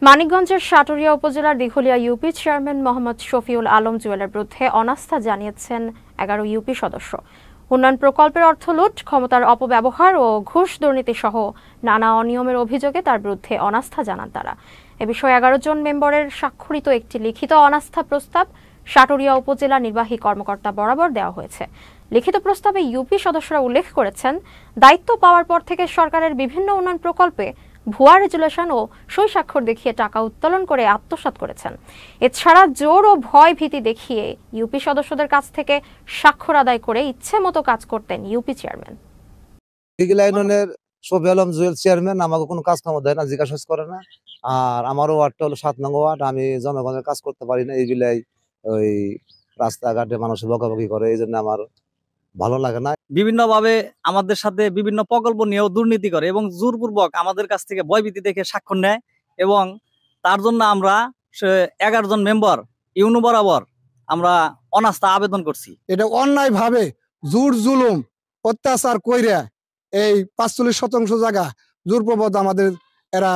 মানিকগঞ্জের সাটুরিয়া উপজেলার Dighalia UP chairman Mohammad Shafiul Alam জুয়েলের বিরুদ্ধে অনাস্থা জানিয়েছেন 11 ইউপি সদস্য। উন্নয়ন প্রকল্পের অর্থ লুট, ক্ষমতার অপব্যবহার ও ঘুষ দুর্নীতি সহ নানা অনিয়মের অভিযোগে তার বিরুদ্ধে অনাস্থা জানান তারা। এ বিষয়ে 11 জন মেম্বারের স্বাক্ষরিত একটি লিখিত অনাস্থা প্রস্তাব সাটুরিয়া উপজেলা নির্বাহী কর্মকর্তা বরাবর দেওয়া হয়েছে। লিখিত প্রস্তাবে ইউপি সদস্যরা উল্লেখ করেছেন, দায়িত্ব পাওয়ার পর থেকে সরকারের বিভিন্ন উন্নয়ন প্রকল্পে ভুয়া রেজুলেশন ও সই স্বাক্ষর দেখিয়ে টাকা উত্তোলন করে আত্মসাৎ করেছেন। এছাড়া জোর ও ভয় ভীতি দেখিয়ে ইউপি সদস্যদের কাছ থেকে স্বাক্ষর আদায় করে ইচ্ছে মতো কাজ করতেন UP chairman. Shafiul Alam Jewel chairman আমাকে কোনো কাজ কাম দেয় না, জিজ্ঞাসা করে না। আর আমারও ওয়ার্ডটা হলো 7 নং ওয়ার্ড। আমি জনগণের কাজ করতে পারি না, এইগুলাই ওই রাস্তাঘাটে মানুষ বকাবকি করে, এই জন্য আমার ভালো লাগে না। বিভিন্নভাবে আমাদের সাথে বিভিন্ন প্রকল্প নিয়েও দুর্নীতি করে এবং জোরপূর্বক আমাদের কাছ থেকে ভয়ভীতি দেখে স্বাক্ষর নেয় এবং তার জন্য আমরা 11 জন মেম্বার ইউনো বরাবর আমরা অনাস্থা আবেদন করছি। এটা অন্যায় ভাবে জোর জুলুম অত্যাচার কইরা এই 45% জায়গা জোরপূর্বক আমাদের এরা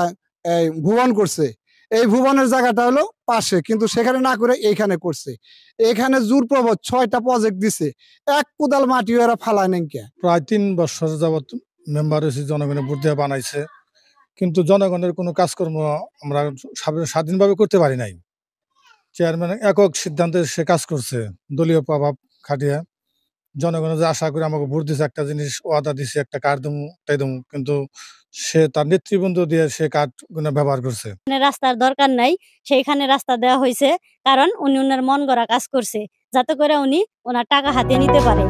ভুবন করছে। এই ভুবনের জায়গাটা হলো পাশে, কিন্তু সেখানে না করে এইখানে করছে। এখানে জোরপূর্বক 6টা প্রজেক্ট দিছে, এক কোদাল মাটিও এরা ফালায় নেই। প্রায় 3 বছর যাবত মেম্বার হয়েছে, জনগণের ভোট দিয়ে বানাইছে, কিন্তু জনগণের কোনো কাজকর্ম আমরা স্বাধীনভাবে করতে পারি নাই। চেয়ারম্যান একক সিদ্ধান্তে সে কাজ করছে, দলীয় প্রভাব খাটিয়ে। জনগণের যে আশা করে আমাকে ভোট দিচ্ছে, একটা জিনিস ওয়াদা দিচ্ছে, একটা কার্ড দেবো, এটাই দেবো, কিন্তু সে তার নেতৃবৃন্দ দিয়ে সে কার্ড ব্যবহার করছে। রাস্তার দরকার নাই, সেইখানে রাস্তা দেওয়া হয়েছে, কারণ উনি ওনার মন গড়া কাজ করছে, যাতে করে উনি ওনার টাকা হাতে নিতে পারে।